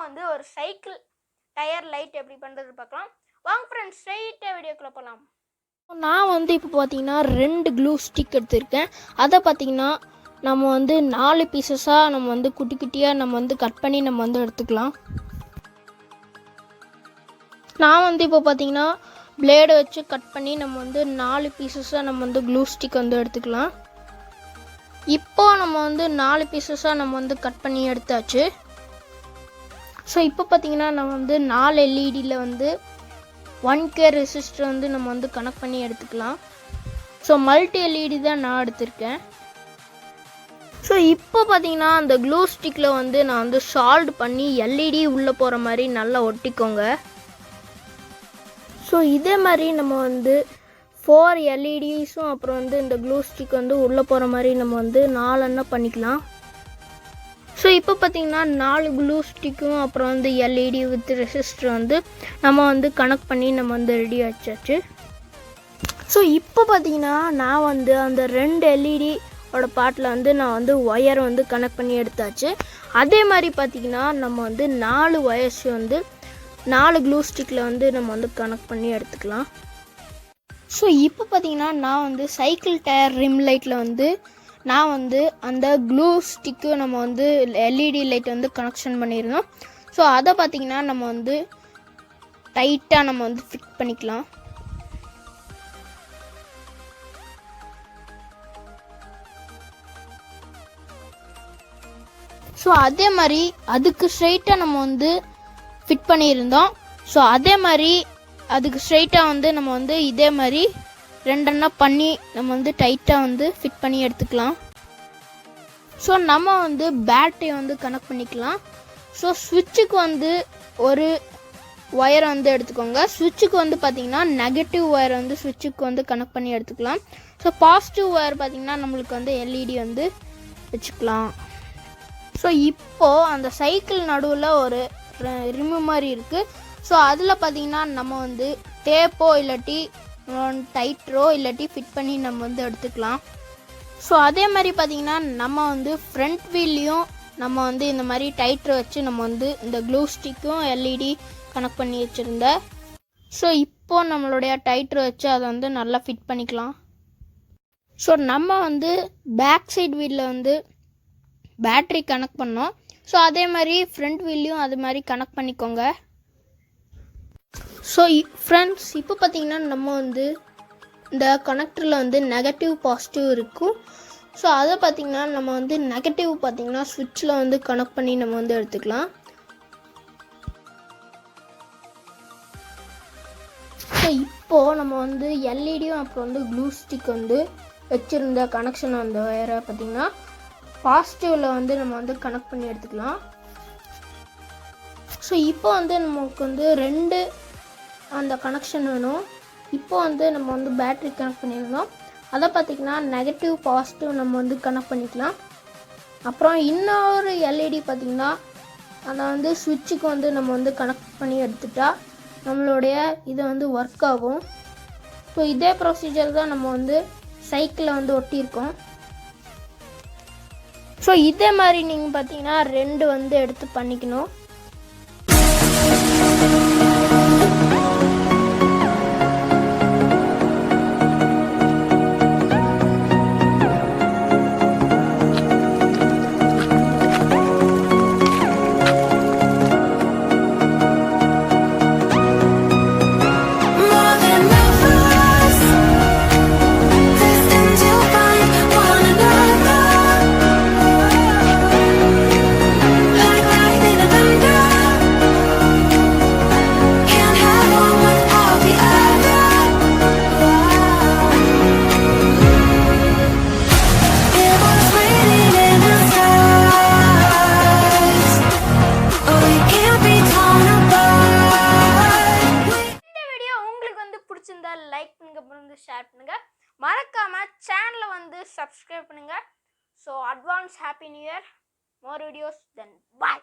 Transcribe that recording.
வந்து ஒரு cycle tyre light எப்படி பண்ணுறது பார்க்கலாம். வாங்க ஃப்ரெண்ட்ஸ், ஸ்ட்ரைட்டாக வீடியோக்குள்ளே போகலாம். நான் வந்து இப்போ பார்த்தீங்கன்னா 2 க்ளூ ஸ்டிக் எடுத்திருக்கேன். அதை பார்த்தீங்கன்னா நம்ம வந்து 4 பீசஸாக நம்ம வந்து குட்டி குட்டியாக நம்ம வந்து கட் பண்ணி நம்ம வந்து எடுத்துக்கலாம். நான் வந்து இப்போ பார்த்தீங்கன்னா பிளேடை வச்சு கட் பண்ணி நம்ம வந்து 4 பீசஸாக நம்ம வந்து க்ளூ ஸ்டிக் வந்து எடுத்துக்கலாம். இப்போ நம்ம வந்து 4 பீசஸாக நம்ம வந்து கட் பண்ணி எடுத்தாச்சு. ஸோ இப்போ பார்த்தீங்கன்னா நம்ம வந்து 4 எல்இடியில் வந்து 1K ரெசிஸ்டர் வந்து நம்ம வந்து கனெக்ட் பண்ணி எடுத்துக்கலாம். ஸோ மல்டி எல்இடி தான் நான் எடுத்திருக்கேன். ஸோ இப்போ பார்த்தீங்கன்னா அந்த க்ளூ ஸ்டிக்கில் வந்து நான் வந்து சால்ட் பண்ணி எல்இடி உள்ளே போகிற மாதிரி நல்லா ஒட்டிக்கோங்க. ஸோ இதே மாதிரி நம்ம வந்து 4 எல்இடிஸும் அப்புறம் வந்து இந்த க்ளூ ஸ்டிக் வந்து உள்ளே போகிற மாதிரி நம்ம வந்து 4 பண்ணிக்கலாம். ஸோ இப்போ பார்த்தீங்கன்னா 4 க்ளூ ஸ்டிக்கும் அப்புறம் வந்து எல்இடி வித் ரெசிஸ்டர் வந்து நம்ம வந்து கனெக்ட் பண்ணி நம்ம வந்து ரெடி ஆச்சாச்சு. ஸோ இப்போ பார்த்தீங்கன்னா நான் வந்து அந்த 2 எல்இடியோட பார்ட்டில் வந்து நான் வந்து ஒயர் வந்து கனெக்ட் பண்ணி எடுத்தாச்சு. அதே மாதிரி பார்த்தீங்கன்னா நம்ம வந்து 4 ஒயர்ஸ் வந்து 4 க்ளூ ஸ்டிக்கில் வந்து நம்ம வந்து கனெக்ட் பண்ணி எடுத்துக்கலாம். ஸோ இப்போ பார்த்தீங்கன்னா நான் வந்து சைக்கிள் டயர் ரிம் லைட்டில் வந்து நான் வந்து அந்த க்ளூ ஸ்டிக்கு நம்ம வந்து எல்இடி லைட் வந்து கனெக்ஷன் பண்ணியிருந்தோம். ஸோ அதை பார்த்திங்கன்னா நம்ம வந்து டைட்டாக நம்ம வந்து ஃபிக்ஸ் பண்ணிக்கலாம். ஸோ அதே மாதிரி அதுக்கு ஸ்ட்ரைட்டாக நம்ம வந்து ஃபிட் பண்ணியிருந்தோம். ஸோ அதே மாதிரி அதுக்கு ஸ்ட்ரைட்டாக வந்து நம்ம வந்து இதே மாதிரி 2 பண்ணி நம்ம வந்து டைட்டாக வந்து ஃபிட் பண்ணி எடுத்துக்கலாம். ஸோ நம்ம வந்து பேட்டரி வந்து கனெக்ட் பண்ணிக்கலாம். ஸோ ஸ்விட்சுக்கு வந்து ஒரு ஒயரை வந்து எடுத்துக்கோங்க. ஸ்விட்சுக்கு வந்து பார்த்திங்கன்னா நெகட்டிவ் ஒயர் வந்து ஸ்விட்சுக்கு வந்து கனெக்ட் பண்ணி எடுத்துக்கலாம். ஸோ பாசிட்டிவ் ஒயர் பார்த்திங்கன்னா நம்மளுக்கு வந்து எல்இடி வந்து வச்சுக்கலாம். ஸோ இப்போது அந்த சைக்கிள் நடுவில் ஒரு ரிமு மாதிரி இருக்குது. ஸோ அதில் பார்த்திங்கன்னா நம்ம வந்து டேப்போ இல்லாட்டி டைட்ரோ இல்லாட்டி ஃபிட் பண்ணி நம்ம வந்து எடுத்துக்கலாம். ஸோ அதே மாதிரி பார்த்திங்கன்னா நம்ம வந்து ஃப்ரண்ட் வீல்லையும் நம்ம வந்து இந்த மாதிரி டைட்ரு வச்சு நம்ம வந்து இந்த க்ளூ ஸ்டிக்கும் எல்இடி கனெக்ட் பண்ணி வச்சுருந்தேன். ஸோ இப்போது நம்மளுடைய டைட்ரு வச்சு அதை வந்து நல்லா ஃபிட் பண்ணிக்கலாம். ஸோ நம்ம வந்து பேக் சைடு வீலில் வந்து பேட்ரி கனெக்ட் பண்ணோம். ஸோ அதே மாதிரி ஃப்ரண்ட் வீல்லையும் அது மாதிரி கனெக்ட் பண்ணிக்கோங்க. ஸோ ஃப்ரெண்ட்ஸ், இப்போ பார்த்திங்கன்னா நம்ம வந்து இந்த கனெக்டரில் வந்து நெகட்டிவ் பாசிட்டிவ் இருக்கும். ஸோ அதை பார்த்திங்கன்னா நம்ம வந்து நெகட்டிவ் பார்த்திங்கன்னா ஸ்விட்சில் வந்து கனெக்ட் பண்ணி நம்ம வந்து எடுத்துக்கலாம். ஸோ இப்போது நம்ம வந்து எல்இடியும் அப்புறம் வந்து க்ளூ ஸ்டிக் வந்து வச்சுருந்த கனெக்ஷன் அந்த ஒயரை பார்த்திங்கன்னா பாசிட்டிவில் வந்து நம்ம வந்து கனெக்ட் பண்ணி எடுத்துக்கலாம். ஸோ இப்போ வந்து நமக்கு வந்து 2 அந்த கனெக்ஷன் வேணும். இப்போ வந்து நம்ம வந்து பேட்ரி கனெக்ட் பண்ணியிருந்தோம். அதை பார்த்திங்கன்னா நெகட்டிவ் பாசிட்டிவ் நம்ம வந்து கனெக்ட் பண்ணிக்கலாம். அப்புறம் இன்னொரு எல்இடி பார்த்திங்கன்னா அதை வந்து ஸ்விட்சுக்கு வந்து நம்ம வந்து கனெக்ட் பண்ணி எடுத்துட்டா நம்மளுடைய இது வந்து ஒர்க் ஆகும். ஸோ இதே ப்ரொசீஜர் தான் நம்ம வந்து சைக்கிளில் வந்து ஒட்டியிருக்கோம். ஸோ இதே மாதிரி நீங்கள் பார்த்தீங்கன்னா 2 வந்து எடுத்து பண்ணிக்கணும். லைக் பண்ணுங்க, அப்புறம் ஷேர் பண்ணுங்க, மறக்காம சேனலை வந்து சப்ஸ்கிரைப் பண்ணுங்க. So advance happy new year. More videos then பாய்.